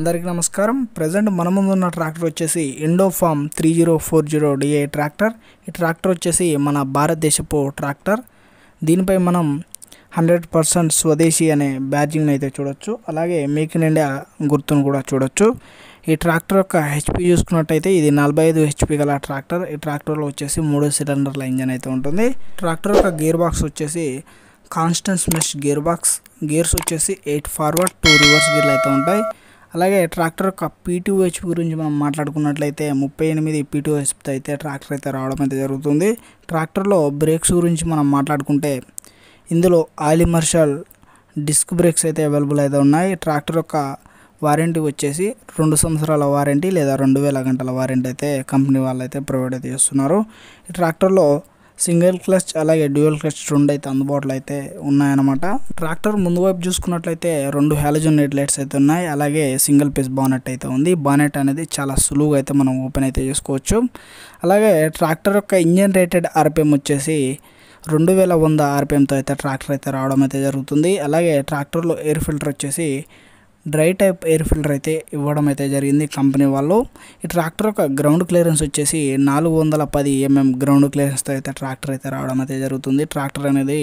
అందరికీ నమస్కారం. ప్రెజెంట్ మన ముందు ఉన్న ట్రాక్టర్ వచ్చేసి ఎండోఫార్మ్ 3040 DI ట్రాక్టర్. ఈ ట్రాక్టర్ వచ్చేసి మన భారతదేశపు ట్రాక్టర్. దీనిపై మనం 100% స్వదేశీ అనే బ్యాడ్జింగ్ అయితే చూడొచ్చు. అలాగే మేక్ ఇన్ ఇండియా గుర్తును కూడా చూడొచ్చు. ఈ ట్రాక్టర్ యొక్క HP చూసుకున్నట్టయితే ఇది 45 HP గల ట్రాక్టర్. ఈ ట్రాక్టర్లో వచ్చేసి 3 సిలిండర్ల ఇంజన్ అయితే ఉంటుంది. ట్రాక్టర్ యొక్క గేర్ బాక్స్ వచ్చేసి constant mesh gear box. Gears వచ్చేసి 8 ఫార్వర్డ్ 2 రివర్స్ గేర్లు అయితే ఉంటాయి. అలాగే ట్రాక్టర్ యొక్క P2HP గురించి మనం మాట్లాడుకున్నట్లయితే 38 P2HP అయితే ట్రాక్టర్ అయితే రావడం అయితే జరుగుతుంది. ట్రాక్టర్లో బ్రేక్స్ గురించి మనం మాట్లాడుకుంటే ఇందులో ఆయిల్ ఇమర్షల్ డిస్క్ బ్రేక్స్ అయితే అవైలబుల్ అయితే ఉన్నాయి. ట్రాక్టర్ యొక్క వారంటీ వచ్చేసి 2 సంవత్సరాల వారంటీ లేదా 2000 గంటల వారంటీ అయితే కంపెనీ వాళ్ళు అయితే ప్రొవైడ్ అయితే చేస్తున్నారు. ఈ ట్రాక్టర్లో సింగిల్ క్లచ్ అలాగే డ్యూయల్ క్లచ్ రెండు అయితే అందుబాటులో అయితే ఉన్నాయన్నమాట. ట్రాక్టర్ ముందు వైపు చూసుకున్నట్లయితే 2 హాలోజన్ హెడ్ లైట్స్ అయితే ఉన్నాయి. అలాగే సింగిల్ పీస్ బానెట్ అయితే ఉంది. బానెట్ అనేది చాలా సులువుగా అయితే మనం ఓపెన్ అయితే చేసుకోవచ్చు. అలాగే ట్రాక్టర్ యొక్క ఇంజన్ రేటెడ్ RPM వచ్చేసి 2100 RPMతో అయితే ట్రాక్టర్ అయితే రావడం అయితే జరుగుతుంది. అలాగే ట్రాక్టర్లో ఎయిర్ ఫిల్టర్ వచ్చేసి డ్రై టైప్ ఎయిర్ ఫిల్టర్ అయితే ఇవ్వడం అయితే జరిగింది కంపెనీ వాళ్ళు. ఈ ట్రాక్టర్ యొక్క గ్రౌండ్ క్లియరెన్స్ వచ్చేసి 410 mm గ్రౌండ్ క్లియరెన్స్తో అయితే ట్రాక్టర్ అయితే రావడం అయితే జరుగుతుంది. ట్రాక్టర్ అనేది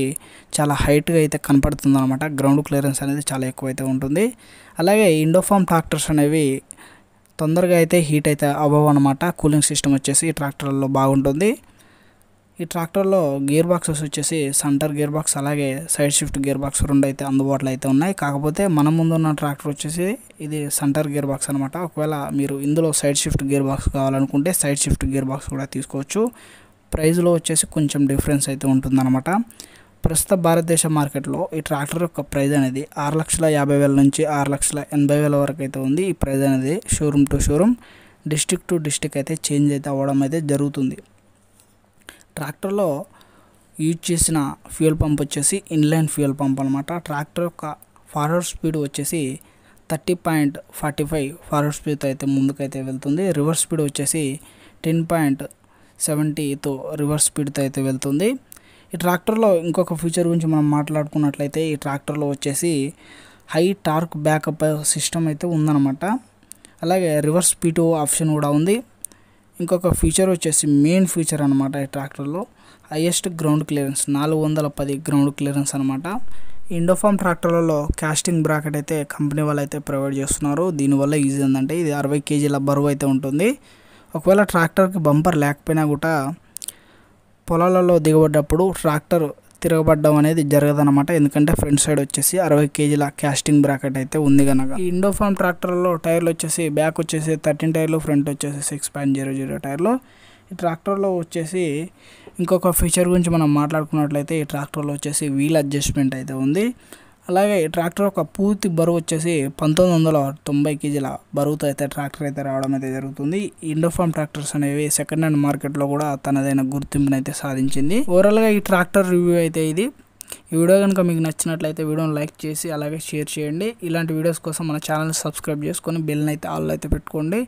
చాలా హైట్గా అయితే కనపడుతుంది అనమాట. గ్రౌండ్ క్లియరెన్స్ అనేది చాలా ఎక్కువ అయితే ఉంటుంది. అలాగే ఎండోఫార్మ్ ట్రాక్టర్స్ అనేవి తొందరగా అయితే హీట్ అయితే అవ్వవు అనమాట. కూలింగ్ సిస్టమ్ వచ్చేసి ఈ ట్రాక్టర్లో బాగుంటుంది. ఈ ట్రాక్టర్లో గేర్ బాక్సెస్ వచ్చేసి సెంటర్ గేర్ బాక్స్ అలాగే సైడ్ షిఫ్ట్ గేర్ బాక్స్ రెండు అయితే అందుబాటులో అయితే ఉన్నాయి. కాకపోతే మన ముందు ఉన్న ట్రాక్టర్ వచ్చేసి ఇది సెంటర్ గేర్ బాక్స్ అనమాట. ఒకవేళ మీరు ఇందులో సైడ్ షిఫ్ట్ గేర్ బాక్స్ కావాలనుకుంటే సైడ్ షిఫ్ట్ గేర్ బాక్స్ కూడా తీసుకోవచ్చు. ప్రైస్లో వచ్చేసి కొంచెం డిఫరెన్స్ అయితే ఉంటుందన్నమాట. ప్రస్తుత భారతదేశ మార్కెట్లో ఈ ట్రాక్టర్ యొక్క ప్రైస్ అనేది 6,50,000 నుంచి 6,80,000 వరకు అయితే ఉంది. ఈ ప్రైస్ అనేది showroom to showroom district to district అయితే చేంజ్ అయితే అవ్వడం అయితే జరుగుతుంది. ట్రాక్టర్లో యూజ్ చేసిన ఫ్యూయల్ పంప్ వచ్చేసి ఇన్లైన్ ఫ్యూయల్ పంప్ అనమాట. ట్రాక్టర్ యొక్క ఫార్వర్డ్ స్పీడ్ వచ్చేసి 30.45 ఫార్వర్డ్ స్పీడ్తో అయితే ముందుకైతే వెళ్తుంది. రివర్స్ స్పీడ్ వచ్చేసి 10.70తో రివర్స్ స్పీడ్తో అయితే వెళ్తుంది. ఈ ట్రాక్టర్లో ఇంకొక ఫీచర్ గురించి మనం మాట్లాడుకున్నట్లయితే ఈ ట్రాక్టర్లో వచ్చేసి హై టార్క్ బ్యాకప్ సిస్టమ్ అయితే ఉందన్నమాట. అలాగే రివర్స్ P2 ఆప్షన్ కూడా ఉంది. ఇంకొక ఫీచర్ వచ్చేసి మెయిన్ ఫీచర్ అనమాట. ఈ ట్రాక్టర్లో highest ground clearance 410 ground clearance అనమాట. ఎండోఫార్మ్ ట్రాక్టర్లలో కాస్టింగ్ బ్రాకెట్ అయితే కంపెనీ వాళ్ళు అయితే ప్రొవైడ్ చేస్తున్నారు. దీనివల్ల ఈజీ ఏంటంటే ఇది 60 kg బరువు అయితే ఉంటుంది. ఒకవేళ ట్రాక్టర్కి బంపర్ లేకపోయినా కూడా పొలాలలో దిగబడ్డప్పుడు ట్రాక్టర్ తిరగబడ్డం అనేది జరగదన్నమాట. ఎందుకంటే ఫ్రంట్ సైడ్ వచ్చేసి 60 kg కాస్టింగ్ బ్రాకెట్ అయితే ఉంది కనుక. ఈ ఎండోఫార్మ్ ట్రాక్టర్లో టైర్లు వచ్చేసి బ్యాక్ వచ్చేసి 13 టైర్లు, ఫ్రంట్ వచ్చేసి 6.00 టైర్లు. ఈ ట్రాక్టర్లో వచ్చేసి ఇంకొక ఫీచర్ గురించి మనం మాట్లాడుకున్నట్లయితే ఈ ట్రాక్టర్లో వచ్చేసి వీల్ అడ్జస్ట్మెంట్ అయితే ఉంది. అలాగే ఈ ట్రాక్టర్ యొక్క పూర్తి బరువు వచ్చేసి 1990 kg బరువుతో అయితే ట్రాక్టర్ అయితే రావడం అయితే జరుగుతుంది. ఎండోఫార్మ్ ట్రాక్టర్స్ అనేవి సెకండ్ హ్యాండ్ మార్కెట్లో కూడా తనదైన గుర్తింపును అయితే సాధించింది. ఓవరాల్గా ఈ ట్రాక్టర్ రివ్యూ అయితే ఇది. ఈ వీడియో కనుక మీకు నచ్చినట్లయితే వీడియోని లైక్ చేసి అలాగే షేర్ చేయండి. ఇలాంటి వీడియోస్ కోసం మన ఛానల్ సబ్స్క్రైబ్ చేసుకొని బెల్ని అయితే ఆల్ అయితే పెట్టుకోండి.